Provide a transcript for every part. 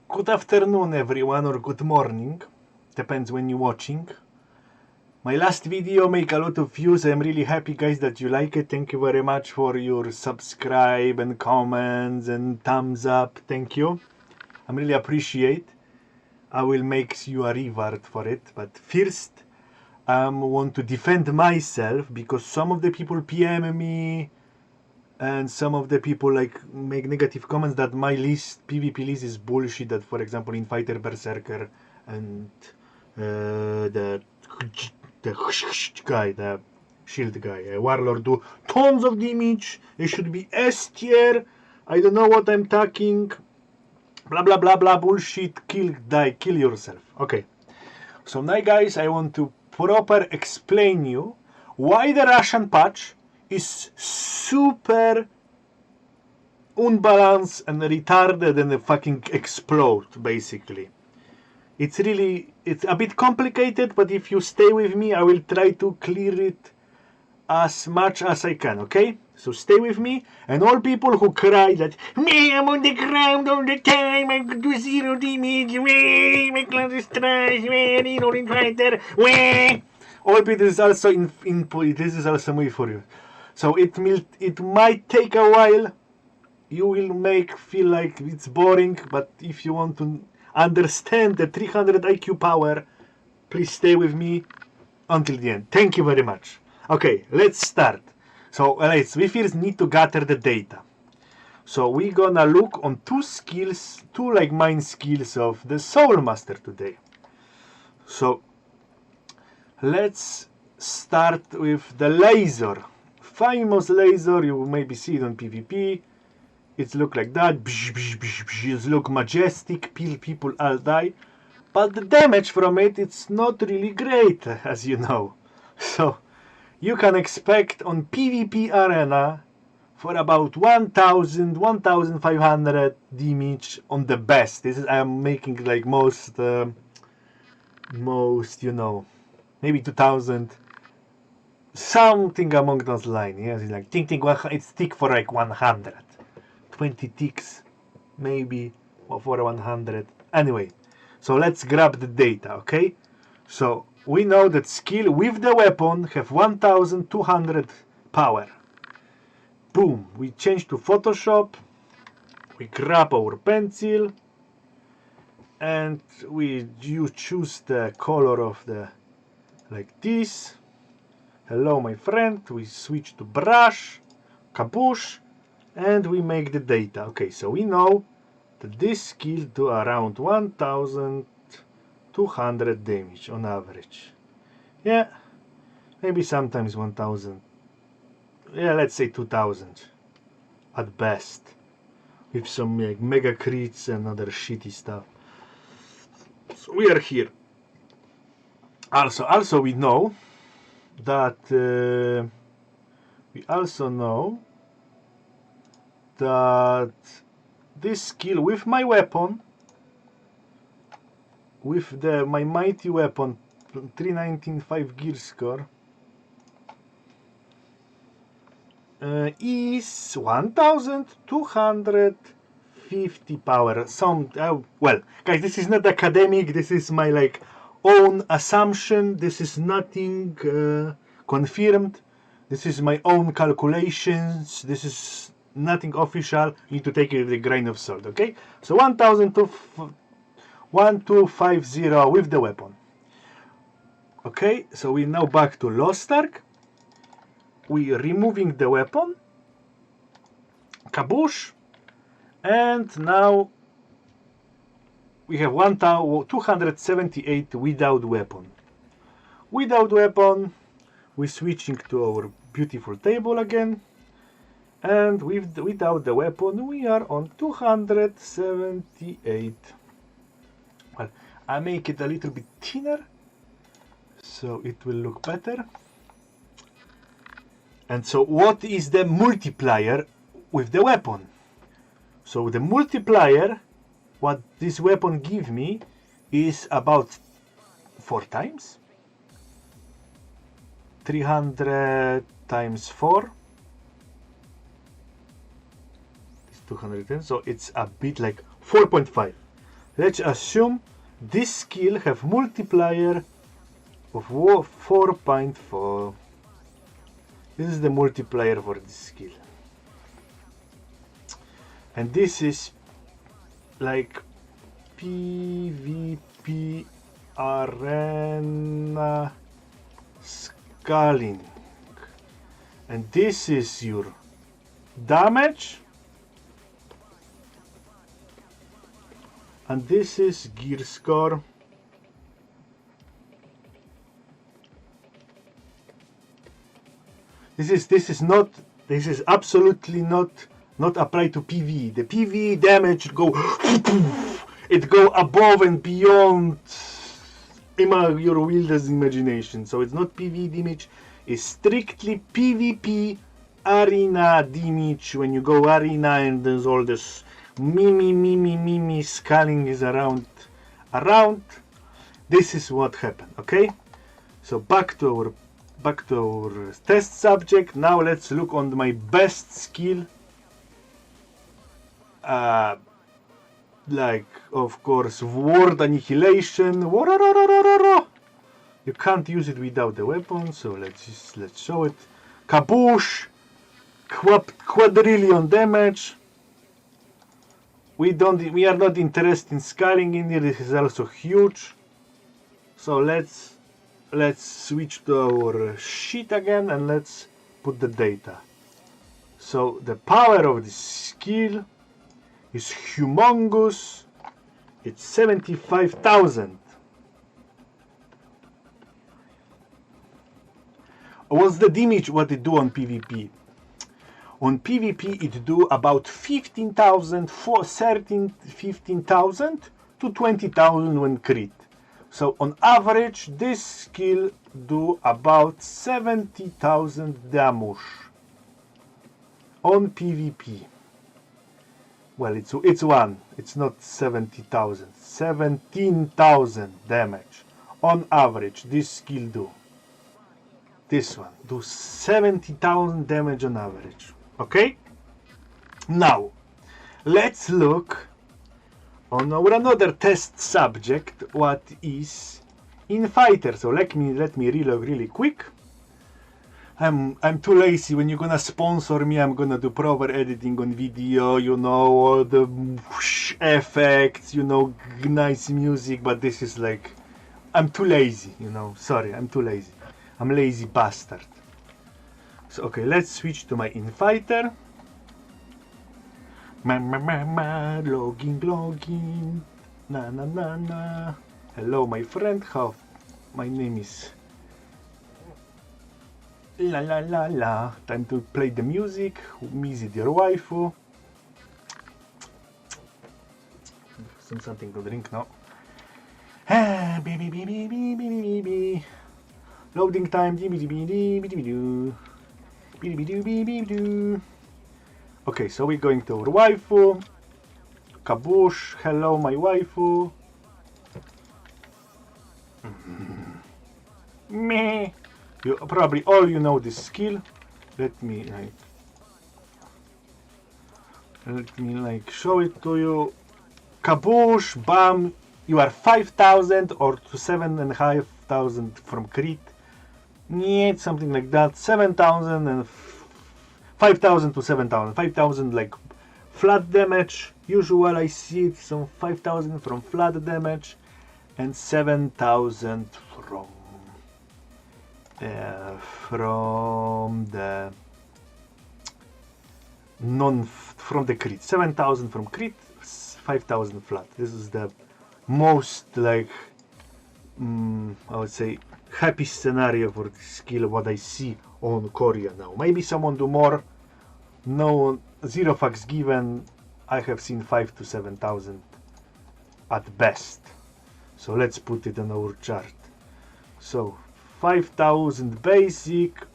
Good afternoon everyone, or good morning, depends when you're watching. My last video make a lot of views. I'm really happy guys that you like it. Thank you very much for your subscribe and comments and thumbs up. Thank you. I really appreciate. I will make you a reward for it, but first I want to defend myself because some of the people PM me and some of the people like make negative comments that my list, PvP list, is bullshit. That, for example, in Fighter Berserker and the guy, the shield guy, Warlord, do tons of damage. It should be S tier. I don't know what I'm talking. Blah blah blah blah bullshit. Kill, die, kill yourself. Okay. So now, guys, I want to proper explain you why the Russian patch is super unbalanced and retarded and fucking explode, basically. It's a bit complicated, but if you stay with me, I will try to clear it as much as I can, okay? So stay with me, and all people who cry that, me, I'm on the ground all the time, I do zero damage, my class is trash, reloading fighter, all people is also this is also me for you. So it might take a while. You will feel like it's boring, but if you want to understand the 300 IQ power, please stay with me until the end. Thank you very much. Okay, let's start. So we first need to gather the data. So we're gonna look on two like main skills of the Soul Master today. So let's start with the laser. Famous laser, you maybe see it on PvP. It look like that. It look majestic. People all die. But the damage from it's not really great, as you know. So you can expect on PvP arena for about 1000, 1500 damage on the best. This is I am making like most you know, maybe 2000. Something among those lines. Yes, it's like it's tick for like 100. 20 ticks maybe for 100. Anyway, so let's grab the data, okay? So we know that skill with the weapon have 1200 power. Boom, we change to Photoshop, we grab our pencil, and you choose the color of the like this. Hello my friend. We switch to brush, kaboosh, and we make the data. Okay, so we know that this skill do around 1200 damage on average. Yeah, maybe sometimes 1000. Yeah, let's say 2000 at best, with some like mega crits and other shitty stuff. So we are here. Also we know that that this skill with my weapon, with my mighty weapon, 319.5 gear score, is 1250 power. Well, guys, this is not academic. This is my like own assumption. This is nothing confirmed. This is my own calculations. This is nothing official. You need to take it with a grain of salt, okay? So 1250 with the weapon. Okay, so we're now back to Lost Ark. We're removing the weapon. Kaboosh. And now we have 1278 without weapon. Without weapon, we're switching to our beautiful table again. And without the weapon, we are on 278. Well, I make it a little bit thinner, so it will look better. And so what is the multiplier with the weapon? So the multiplier, what this weapon give me, is about 4 times. 300 times 4. 210, so it's a bit like 4.5. Let's assume this skill have multiplier of 4.4. This is the multiplier for this skill. And this is like PvP arena scaling. And this is your damage. And this is gear score. This is absolutely not applied to PvE. The PvE damage go it go above and beyond your wildest imagination. So it's not PvE damage, it's strictly PvP arena damage. When you go arena and there's all this me scaling is around. This is what happened. Okay, so back to our test subject. Now let's look on my best skill. Like, of course, Warden exhalation. You can't use it without the weapon, so let's show it. Kaboosh, quadrillion damage. We are not interested in scaling in here. This is also huge. So let's switch to our sheet again and let's put the data. So the power of this skill is humongous. It's 75,000. What's the damage what it do on PvP? On PvP it do about 15,000 to 20,000 when crit. So on average this skill do about 70,000 damage on PvP. Well, it's not 70,000, 17,000 damage on average. This skill do. This one do 70,000 damage on average. Okay. Now let's look on our another test subject. What is in fighter? So let me reload really quick. I'm too lazy. When you're gonna sponsor me, I'm gonna do proper editing on video, you know, all the whoosh effects, you know, nice music, but this is like, I'm too lazy, you know, sorry, I'm too lazy. I'm lazy bastard. So, okay, let's switch to my infighter. Logging, na. Hello, my friend, my name is... La. Time to play the music. Visit your waifu. Something to drink now. Baby. Loading time. Okay, so we're going to our waifu. Kaboosh. Hello, my waifu. Meh. You probably all you know this skill. Let me show it to you. Kaboosh, bam! You are 5,000 or to 7,500 from crit. Yeah, something like that. 7,000 and 5,000 to 7,000. 5,000 like flat damage. Usual I see it some 5,000 from flat damage and 7,000 from the crit. 7,000 from crit, 5,000 flat. This is the most like I would say happy scenario for this skill what I see on Korea now. Maybe someone do more. No, zero fucks given. I have seen 5 to 7,000 at best. So let's put it on our chart. So 5,000 basic,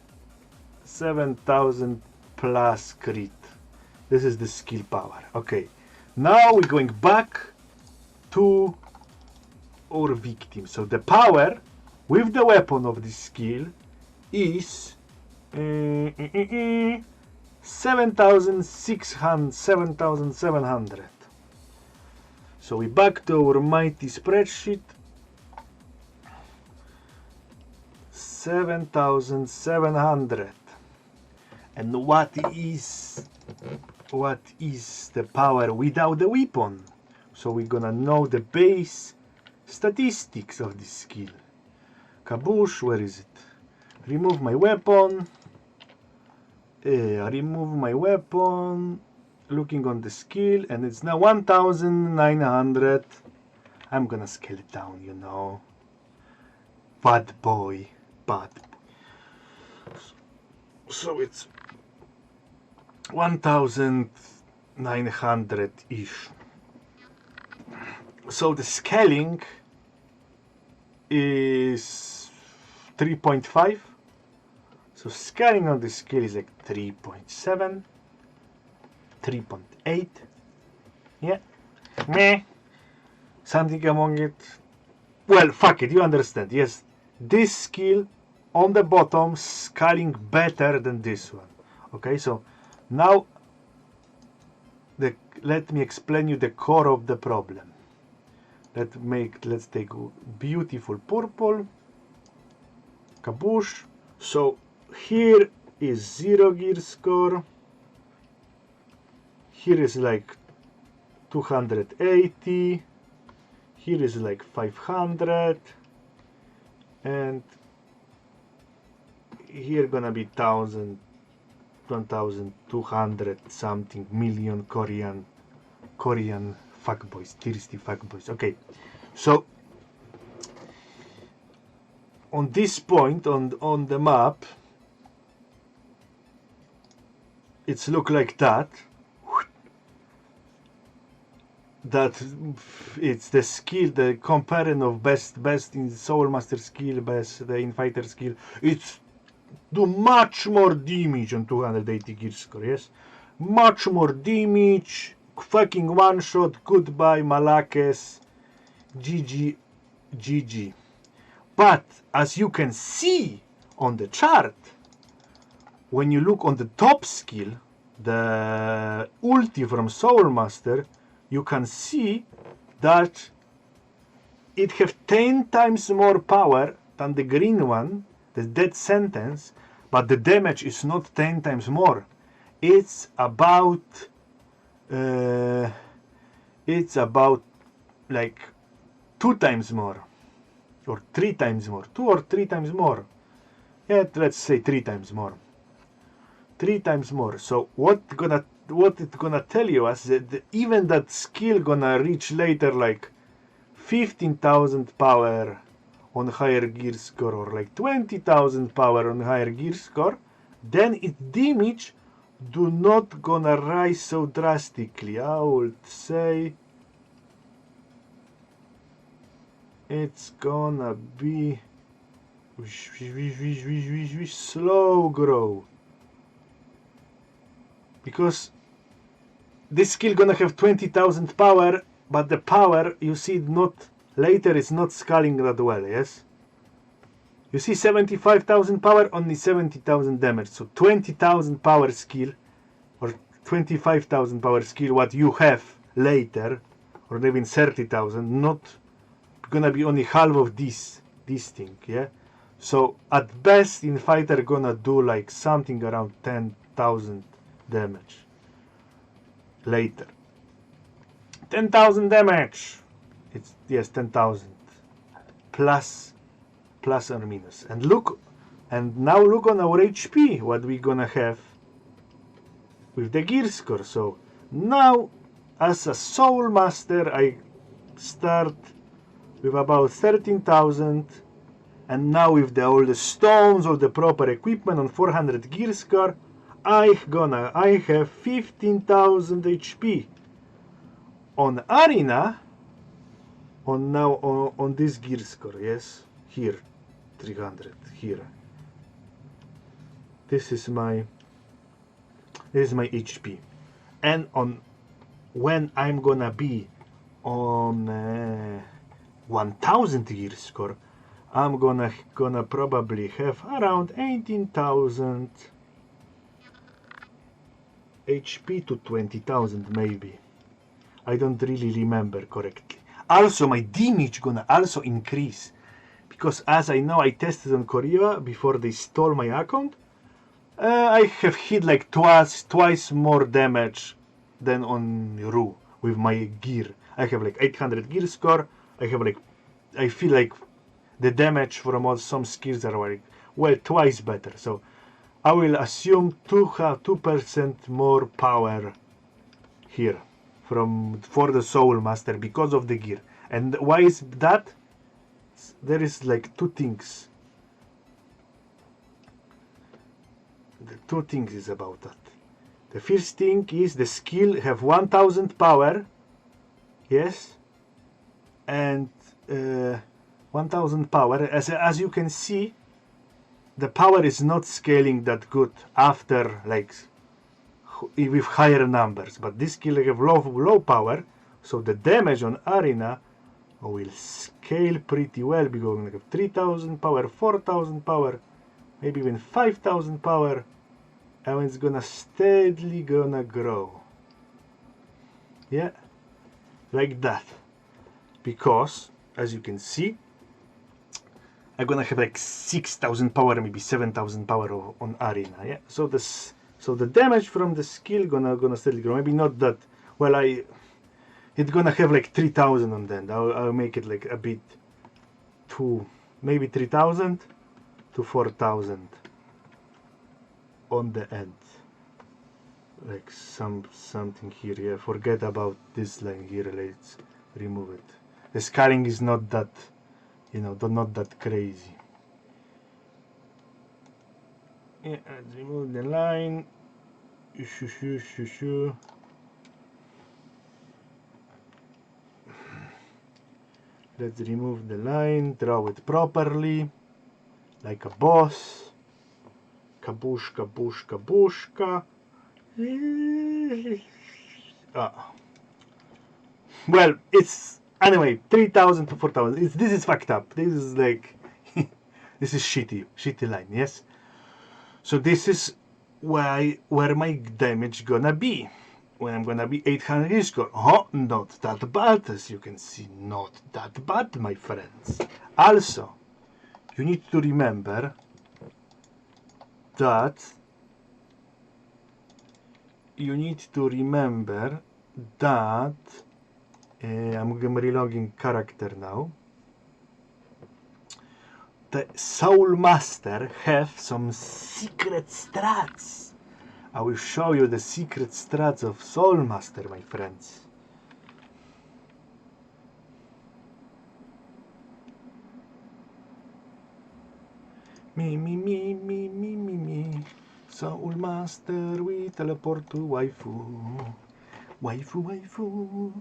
7,000 plus crit. This is the skill power. Okay, now we're going back to our victim. So the power with the weapon of this skill is 7,700. So we back to our mighty spreadsheet. 7,700. And what is the power without the weapon? So we're gonna know the base statistics of this skill. Kaboosh, where is it? Remove my weapon. Remove my weapon. Looking on the skill, and it's now 1,900. I'm gonna scale it down, you know. Bad boy. So it's 1,900-ish. So the scaling is 3.5. So scaling on the skill is like 3.7, 3.8. Yeah. Meh. Something among it. Well, fuck it, you understand. Yes, this skill on the bottom scaling better than this one. Okay, so now let me explain you the core of the problem. Let's take beautiful purple. Kaboosh. So here is 0 gear score. Here is like 280. Here is like 500. And here gonna be 1,200 something million Korean fuckboys, thirsty fuckboys. Okay, so on this point on the map, it's look like that. That it's the skill, the comparison of best in Soul Master skill, best the in fighter skill. It's do much more damage on 280 gear score. Yes, much more damage. Fucking one shot. Goodbye, Malakes. GG. But as you can see on the chart, when you look on the top skill, the ulti from Soul Master, you can see that it have 10 times more power than the green one, the death sentence, but the damage is not 10 times more. It's about like 2 times more, or 3 times more, 2 or 3 times more. Yeah, let's say 3 times more. 3 times more. So what it's gonna tell you is that even that skill gonna reach later like 15,000 power on higher gear score, or like 20,000 power on higher gear score, then its damage do not gonna rise so drastically. I would say it's gonna be slow grow, because this skill gonna have 20,000 power, but the power you see not later is not scaling that well. Yes, you see 75,000 power, only 70,000 damage. So 20,000 power skill or 25,000 power skill what you have later, or even 30,000, not gonna be only half of this thing. Yeah, so at best in fighter gonna do like something around 10,000 damage later. 10,000 damage. It's, yes, 10,000 plus or minus. And now look on our HP, what we gonna have with the gear score. So now as a Soul Master I start with about 13,000, and now with all the stones, all the proper equipment on 400 gear score, I have 15,000 HP. On Arena, on this gear score, yes, here 300, here. This is my HP, and on when I'm gonna be on 1,000 gear score, I'm gonna probably have around 18,000 HP to 20,000 maybe. I don't really remember correctly. Also, my damage gonna also increase. Because as I know, I tested on Korea before they stole my account. I have hit like twice more damage than on Ru with my gear. I have like 800 gear score. I feel like the damage from all some skills are like, well, twice better. So I will assume 2% more power here for the Soul Master because of the gear. And why is that? There is like two things. The two things is about that. The first thing is the skill have 1000 power, yes, and 1000 power. As you can see, the power is not scaling that good after like with higher numbers. But this skill have low power, so the damage on arena will scale pretty well because we have 3000 power, 4000 power, maybe even 5000 power, and it's gonna steadily gonna grow. Yeah, like that. Because as you can see, I'm gonna have like 6000 power, maybe 7000 power on arena. Yeah, so the damage from the skill gonna steadily grow. Maybe not that well. It's gonna have like 3000 on the end. I'll make it like a bit to maybe 3000 to 4000 on the end. Like something here. Yeah, forget about this line here. Let's remove it. The scaling is not that, not that crazy. Yeah, let's remove the line. Let's remove the line, draw it properly, like a boss. Kabush, kabush, kabushka. Well, it's anyway 3000 to 4000. This is fucked up. This is like this is shitty line. Yes. So this is where my damage gonna be when I'm gonna be 800 score. Oh, not that bad, as you can see, not that bad, my friends. Also, you need to remember that I'm relogging character now. The Soul Master have some secret strats. I will show you the secret strats of Soul Master, my friends. Me. Soul Master, we teleport to waifu. Waifu.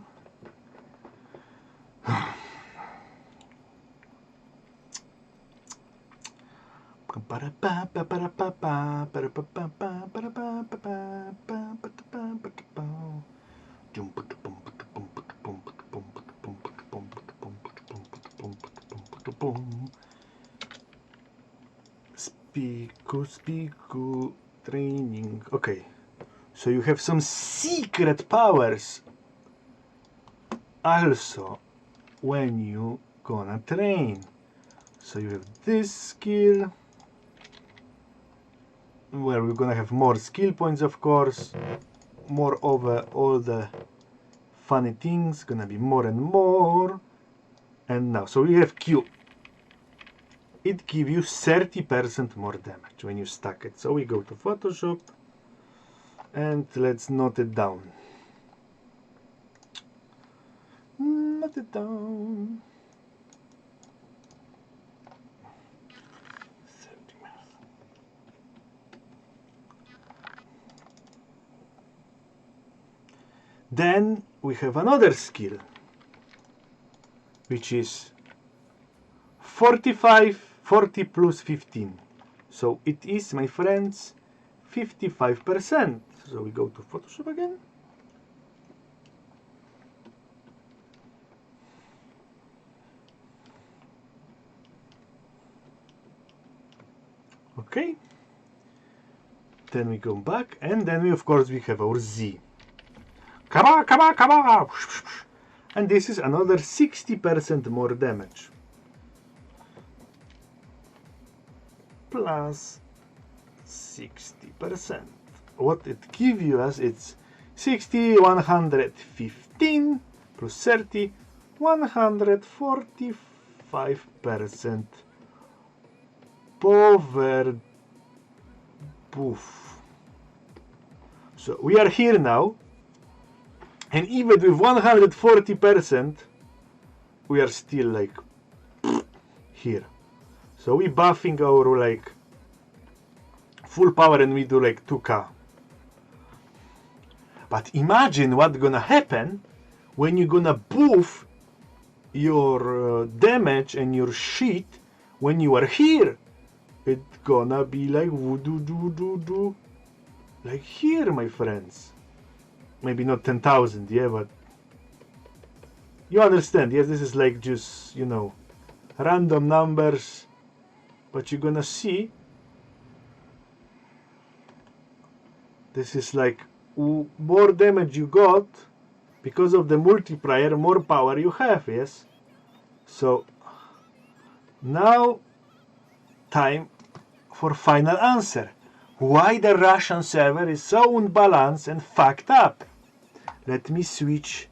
Spiku training. Okay, so you have some secret powers also when you gonna train. So you have this skill where we're gonna have more skill points, of course. Moreover, all the funny things gonna be more and more. And now, so we have Q. It gives you 30% more damage when you stack it. So we go to Photoshop and let's note it down. Note it down. Then we have another skill, which is 40 plus 15. So it is, my friends, 55%. So we go to Photoshop again. Okay. Then we go back, and then we of course we have our Z. Kaba, kaba, kaba. And this is another 60% more damage. Plus 60%. What it gives you us, it's 60, 115 plus 30, 145% power buff. So we are here now, and even with 140%, we are still like here. So we buffing our like full power, and we do like 2k. But imagine what's gonna happen when you're gonna buff your damage and your shit when you are here. It's gonna be like woo-doo-doo-doo-doo. Like here, my friends. Maybe not 10,000, yeah, but you understand. Yes, this is like just, you know, random numbers, but you're gonna see this is like more damage you got because of the multiplier, more power you have. Yes, so now time for final answer. Why the Russian server is so unbalanced and fucked up? Let me switch.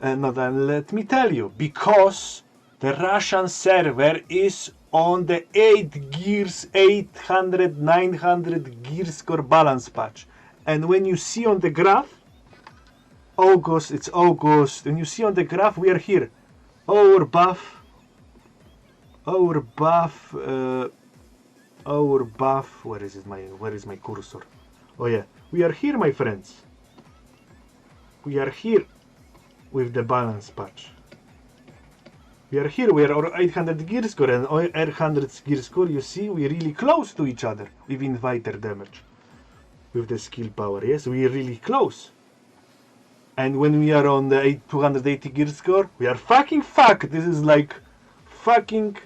Let me tell you. Because the Russian server is on the 8 gears, 800, 900 gear score balance patch. And when you see on the graph, August, it's August, and you see on the graph we are here. Our buff, where is my cursor? Oh yeah, we are here, my friends. We are here with the balance patch. We are here, we are our 800 gear score, and 800 gear score, you see, we're really close to each other with inviter damage. With the skill power, yes, we're really close. And when we are on the 280 gear score, we are fucking fucked. This is like fucking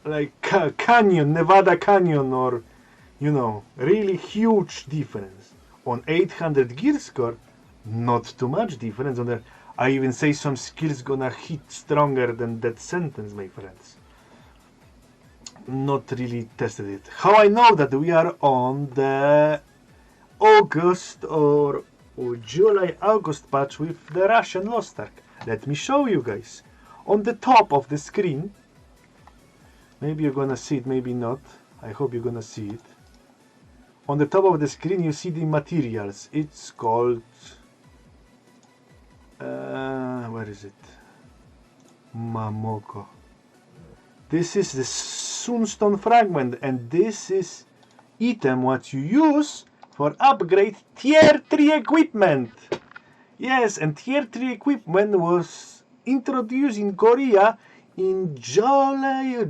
like canyon, Nevada Canyon, or you know, really huge difference. On 800 gear score, not too much difference. On the, I even say some skills gonna hit stronger than that sentence, my friends. Not really tested it. How I know that we are on the August or July August patch with the Russian Lost Ark? Let me show you guys. On the top of the screen, maybe you're gonna see it, maybe not. I hope you're gonna see it. On the top of the screen you see the materials. It's called where is it? Mamoko. This is the Sunstone fragment, and this is item what you use for upgrade tier 3 equipment. Yes, and tier 3 equipment was introduced in Korea in July,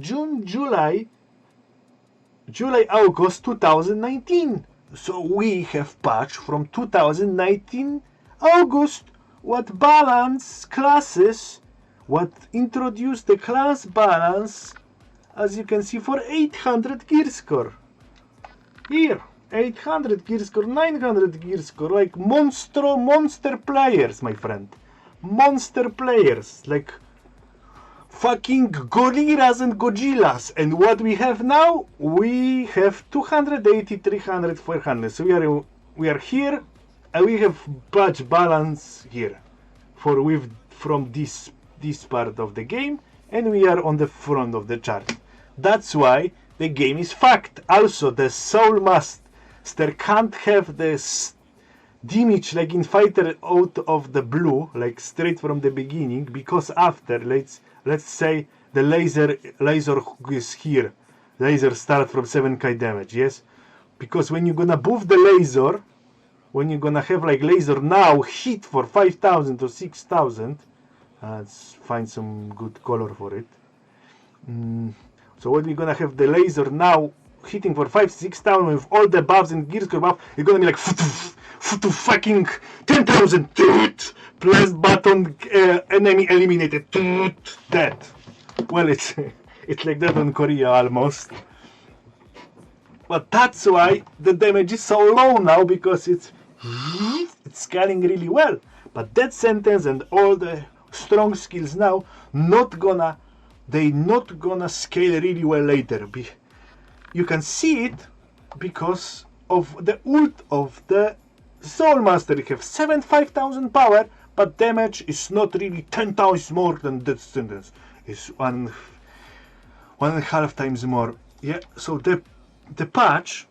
August 2019. So we have patch from 2019 August what balance classes, what introduced the class balance, as you can see, for 800 gear score. Here, 800 gear score, 900 gear score, like monster players, my friend. Monster players, like fucking gorillas and Godzillas. And what we have now, we have 280, 300, 400. So we are here, and we have patch balance here for from this part of the game, and we are on the front of the chart. That's why the game is fucked. Also, the Soul Master can't have this damage like in Fighter out of the blue, like straight from the beginning, because after, let's say the laser is here. Laser start from 7k damage, yes? Because when you're gonna buff the laser, when you're gonna have like laser now hit for 5,000 or 6,000, let's find some good color for it. So when you're gonna have the laser now hitting for 5,000-6,000 with all the buffs and gear score buff, you're gonna be like fucking 10,000, plus button, enemy eliminated, dead. Well, it's like that in Korea almost. But that's why the damage is so low now, because it's scaling really well. But that sentence and all the strong skills now they not gonna scale really well later. You can see it because of the ult of the Soul Master. You have 5,000 power, but damage is not really 10 times more than that sentence. It's 1.5 times more. Yeah, so the patch,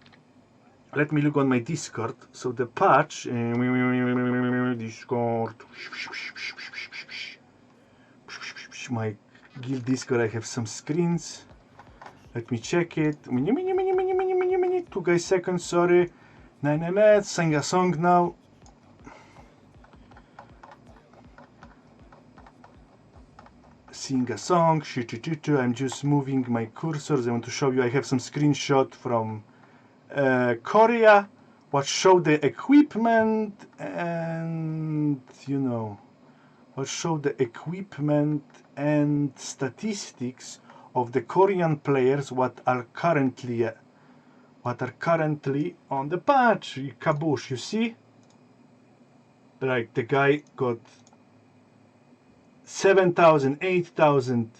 let me look on my Discord. So the patch, Discord, my guild Discord, I have some screens. Let me check it. 2 guys seconds, sorry. Sing a song now. Sing a song. I'm just moving my cursors. I want to show you. I have some screenshot from Korea, what show the equipment and what show the equipment and statistics of the Korean players what are currently on the patch. Kabush, you see? Like the guy got 7,000, 8,000,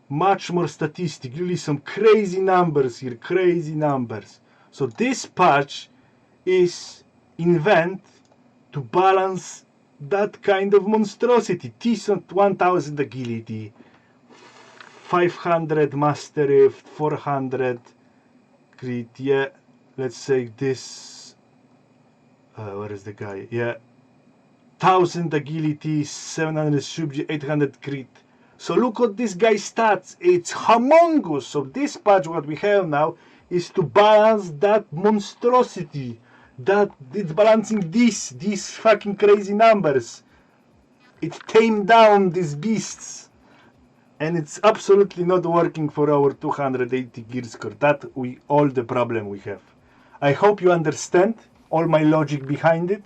much more statistic, really some crazy numbers here, crazy numbers. So this patch is invented to balance that kind of monstrosity. Decent 1000 agility, 500 mastery, 400 crit, yeah, let's say this, where is the guy, yeah, 1000 agility, 700 subji, 800 crit. So look at this guy's stats, it's humongous. So this patch what we have now is to balance that monstrosity, that it's balancing these fucking crazy numbers. It tamed down these beasts. And it's absolutely not working for our 280 gear score. That all the problem we have. I hope you understand all my logic behind it.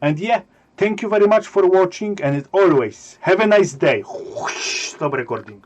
And yeah, thank you very much for watching, and as always, have a nice day. Stop recording.